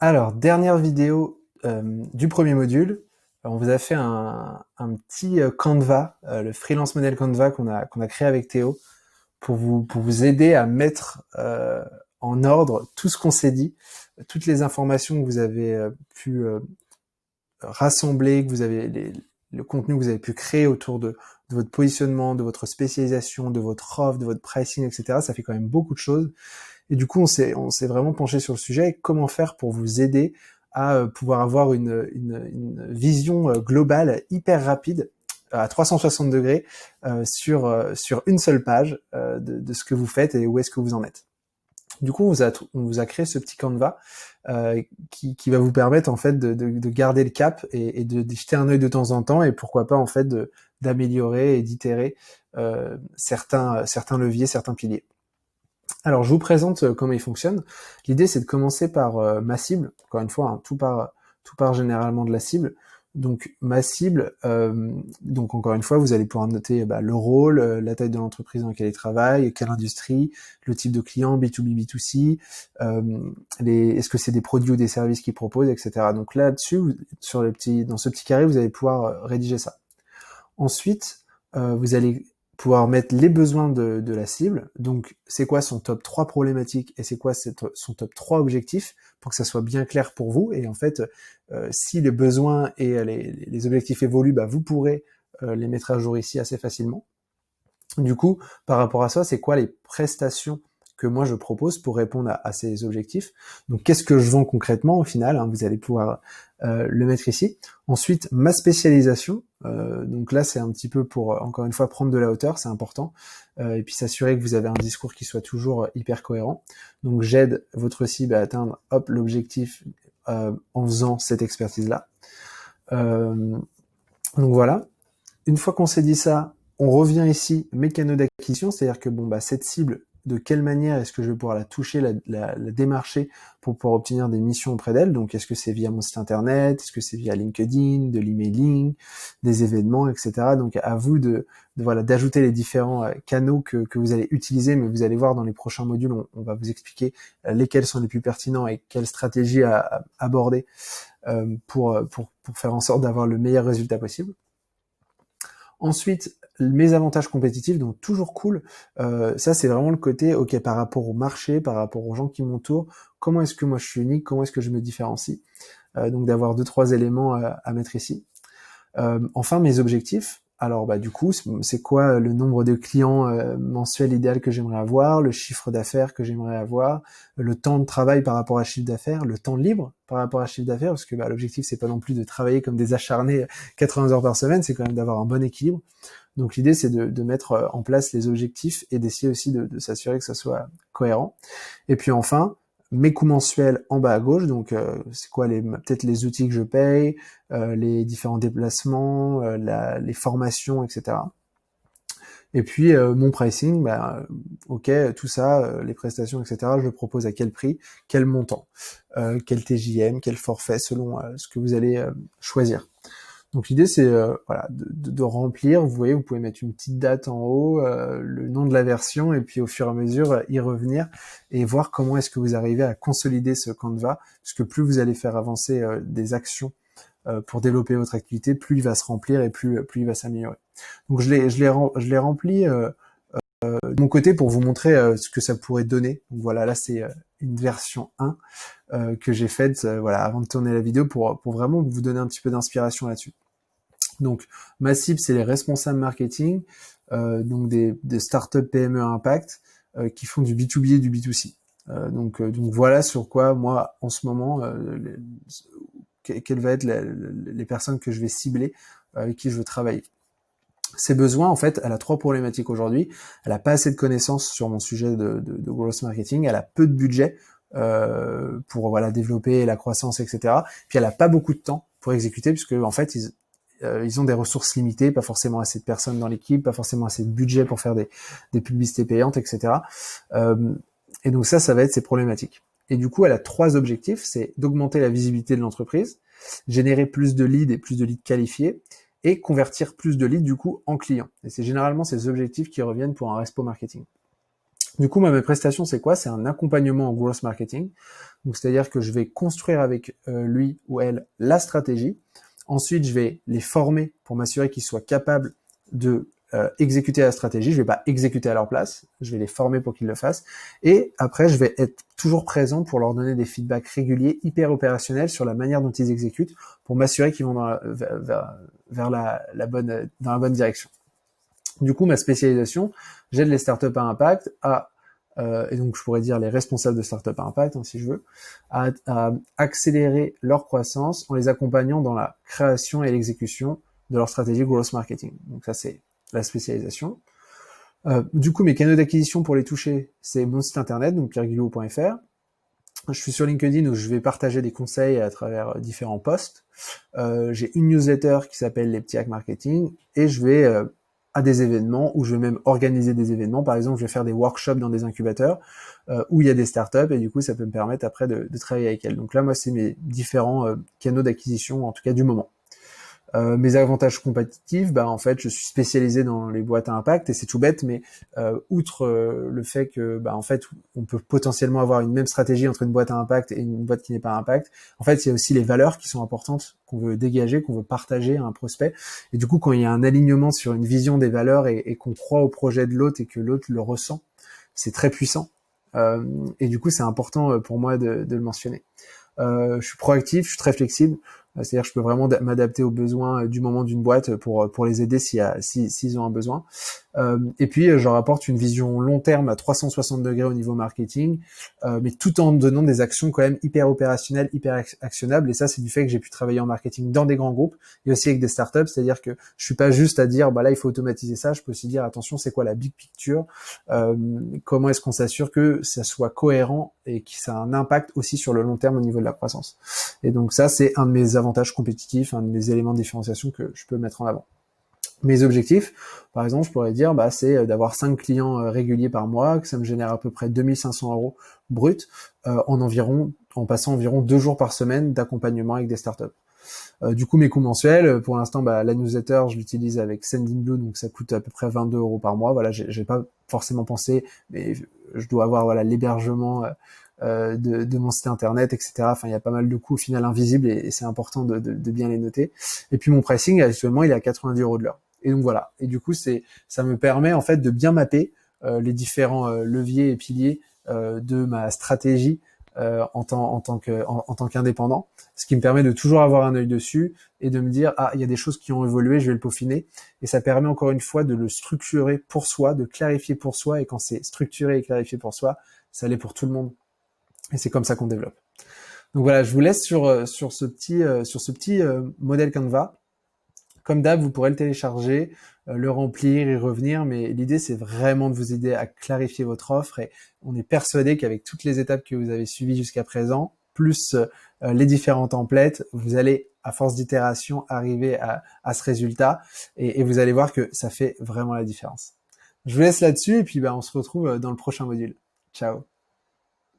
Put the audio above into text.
Alors, dernière vidéo du premier module. On vous a fait un petit Canva, le freelance model Canva qu'on a créé avec Théo pour vous aider à mettre en ordre tout ce qu'on s'est dit, toutes les informations que vous avez pu rassembler, le contenu que vous avez pu créer autour de votre positionnement, de votre spécialisation, de votre offre, de votre pricing, etc. Ça fait quand même beaucoup de choses. Et du coup, on s'est vraiment penché sur le sujet, comment faire pour vous aider à pouvoir avoir une vision globale hyper rapide à 360 degrés sur une seule page de ce que vous faites et où est-ce que vous en êtes. Du coup, on vous a créé ce petit Canva qui va vous permettre en fait de garder le cap et de jeter un œil de temps en temps et pourquoi pas en fait d'améliorer et d'itérer certains leviers, certains piliers. Alors, je vous présente comment il fonctionne. L'idée, c'est de commencer par ma cible. Encore une fois, hein, tout part généralement de la cible. Donc, ma cible, donc encore une fois, vous allez pouvoir noter le rôle, la taille de l'entreprise dans laquelle il travaille, quelle industrie, le type de client, B2B, B2C, est-ce que c'est des produits ou des services qu'ils proposent, etc. Donc là-dessus, dans ce petit carré, vous allez pouvoir rédiger ça. Ensuite, vous allez pouvoir mettre les besoins de la cible. Donc, c'est quoi son top 3 problématiques et c'est quoi son top 3 objectifs pour que ça soit bien clair pour vous. Et en fait, si les besoins et les objectifs évoluent, vous pourrez les mettre à jour ici assez facilement. Du coup, par rapport à ça, c'est quoi les prestations que moi je propose pour répondre à ces objectifs. Donc, qu'est-ce que je vends concrètement au final, hein, vous allez pouvoir le mettre ici. Ensuite, ma spécialisation. Donc là, c'est un petit peu pour, encore une fois, prendre de la hauteur, c'est important. Et puis s'assurer que vous avez un discours qui soit toujours hyper cohérent. Donc, j'aide votre cible à atteindre l'objectif en faisant cette expertise-là. Donc voilà. Une fois qu'on s'est dit ça, on revient ici, mes canaux d'acquisition, c'est-à-dire que cette cible, de quelle manière est-ce que je vais pouvoir la toucher, la démarcher pour pouvoir obtenir des missions auprès d'elle. Donc, est-ce que c'est via mon site internet, est-ce que c'est via LinkedIn, de l'emailing, des événements, etc. Donc, à vous voilà, d'ajouter les différents canaux que vous allez utiliser, mais vous allez voir dans les prochains modules, on va vous expliquer lesquels sont les plus pertinents et quelles stratégies à aborder pour faire en sorte d'avoir le meilleur résultat possible. Ensuite, mes avantages compétitifs, donc toujours cool. Ça, c'est vraiment le côté, ok, par rapport au marché, par rapport aux gens qui m'entourent, comment est-ce que moi je suis unique, comment est-ce que je me différencie. Donc d'avoir 2-3 éléments à mettre ici. Enfin, mes objectifs. Alors, du coup, c'est quoi le nombre de clients mensuels idéal que j'aimerais avoir, le chiffre d'affaires que j'aimerais avoir, le temps de travail par rapport à chiffre d'affaires, le temps libre par rapport à chiffre d'affaires, parce que l'objectif, c'est pas non plus de travailler comme des acharnés 80 heures par semaine, c'est quand même d'avoir un bon équilibre. Donc, l'idée, c'est de mettre en place les objectifs et d'essayer aussi de s'assurer que ça soit cohérent. Et puis enfin, mes coûts mensuels en bas à gauche, donc c'est quoi peut-être les outils que je paye, les différents déplacements, les formations, etc. Et puis mon pricing, ok, tout ça, les prestations, etc. Je le propose à quel prix, quel montant, quel TJM, quel forfait, selon ce que vous allez choisir. Donc l'idée c'est voilà de remplir. Vous voyez, vous pouvez mettre une petite date en haut, le nom de la version, et puis au fur et à mesure y revenir et voir comment est-ce que vous arrivez à consolider ce Canva, parce que plus vous allez faire avancer des actions pour développer votre activité, plus il va se remplir et plus il va s'améliorer. Donc je l'ai rempli de mon côté pour vous montrer ce que ça pourrait donner. Donc voilà, là c'est une version 1 que j'ai faite voilà avant de tourner la vidéo pour vraiment vous donner un petit peu d'inspiration là-dessus. Donc, ma cible, c'est les responsables marketing, donc des startups PME à impact qui font du B2B et du B2C. Donc voilà sur quoi moi en ce moment quelles vont être les personnes que je vais cibler avec qui je veux travailler. Ses besoins, en fait, elle a 3 problématiques aujourd'hui. Elle a pas assez de connaissances sur mon sujet de growth marketing. Elle a peu de budget pour voilà développer la croissance, etc. Puis elle a pas beaucoup de temps pour exécuter, puisque en fait ils ont des ressources limitées, pas forcément assez de personnes dans l'équipe, pas forcément assez de budget pour faire des publicités payantes, etc. Et donc ça va être ses problématiques. Et du coup, elle a 3 objectifs, c'est d'augmenter la visibilité de l'entreprise, générer plus de leads et plus de leads qualifiés, et convertir plus de leads du coup en clients. Et c'est généralement ces objectifs qui reviennent pour un respo marketing. Du coup, moi, mes prestations, c'est quoi? C'est un accompagnement en growth marketing. Donc, c'est-à-dire que je vais construire avec lui ou elle la stratégie. Ensuite, je vais les former pour m'assurer qu'ils soient capables de exécuter la stratégie. Je vais pas exécuter à leur place. Je vais les former pour qu'ils le fassent. Et après, je vais être toujours présent pour leur donner des feedbacks réguliers, hyper opérationnels sur la manière dont ils exécutent, pour m'assurer qu'ils vont vers dans la bonne direction. Du coup, ma spécialisation, j'aide les startups à impact et donc je pourrais dire les responsables de startups à impact, hein, si je veux, à accélérer leur croissance en les accompagnant dans la création et l'exécution de leur stratégie growth marketing. Donc ça, c'est la spécialisation. Du coup, mes canaux d'acquisition pour les toucher, c'est mon site internet, donc pierreguillot.fr. Je suis sur LinkedIn où je vais partager des conseils à travers différents posts. J'ai une newsletter qui s'appelle les petits hacks marketing et je vais à des événements où je vais même organiser des événements. Par exemple, je vais faire des workshops dans des incubateurs où il y a des startups et du coup, ça peut me permettre après de travailler avec elles. Donc là, moi, c'est mes différents canaux d'acquisition, en tout cas du moment. Mes avantages compétitifs, bah en fait, je suis spécialisé dans les boîtes à impact et c'est tout bête, mais outre le fait que bah en fait, on peut potentiellement avoir une même stratégie entre une boîte à impact et une boîte qui n'est pas à impact. En fait, il y a aussi les valeurs qui sont importantes qu'on veut dégager, qu'on veut partager à un prospect. Et du coup, quand il y a un alignement sur une vision des valeurs et qu'on croit au projet de l'autre et que l'autre le ressent, c'est très puissant. Et du coup, c'est important pour moi de le mentionner. Je suis proactif, je suis très flexible. C'est-à-dire que je peux vraiment m'adapter aux besoins du moment d'une boîte pour les aider s'ils ont un besoin. Et puis, je leur apporte une vision long terme à 360 degrés au niveau marketing, mais tout en donnant des actions quand même hyper opérationnelles, hyper actionnables. Et ça, c'est du fait que j'ai pu travailler en marketing dans des grands groupes et aussi avec des startups. C'est-à-dire que je suis pas juste à dire, bah là, il faut automatiser ça. Je peux aussi dire, attention, c'est quoi la big picture? Comment est-ce qu'on s'assure que ça soit cohérent et que ça a un impact aussi sur le long terme au niveau de la croissance? Et donc ça, c'est un de mes avantages compétitifs, un de mes éléments de différenciation que je peux mettre en avant. Mes objectifs, par exemple, je pourrais dire, bah, c'est d'avoir 5 clients réguliers par mois, que ça me génère à peu près 2500 euros brut, en passant environ 2 jours par semaine d'accompagnement avec des startups. Du coup, mes coûts mensuels, pour l'instant, bah, la newsletter, je l'utilise avec Sendinblue, donc ça coûte à peu près 22 euros par mois. Voilà, j'ai pas forcément pensé, mais je dois avoir voilà l'hébergement de mon site internet, etc. Enfin, il y a pas mal de coûts au final invisibles et c'est important de bien les noter. Et puis mon pricing, actuellement, il est à 90 euros de l'heure. Et donc voilà. Et du coup, ça me permet en fait de bien mapper les différents leviers et piliers de ma stratégie en tant qu'indépendant, ce qui me permet de toujours avoir un œil dessus et de me dire ah il y a des choses qui ont évolué, je vais le peaufiner et ça permet encore une fois de le structurer pour soi, de clarifier pour soi et quand c'est structuré et clarifié pour soi, ça l'est pour tout le monde et c'est comme ça qu'on développe. Donc voilà, je vous laisse sur ce petit modèle Canva. Comme d'hab, vous pourrez le télécharger, le remplir et revenir, mais l'idée c'est vraiment de vous aider à clarifier votre offre et on est persuadé qu'avec toutes les étapes que vous avez suivies jusqu'à présent, plus les différents templates, vous allez, à force d'itération, arriver à ce résultat et vous allez voir que ça fait vraiment la différence. Je vous laisse là-dessus et puis on se retrouve dans le prochain module. Ciao.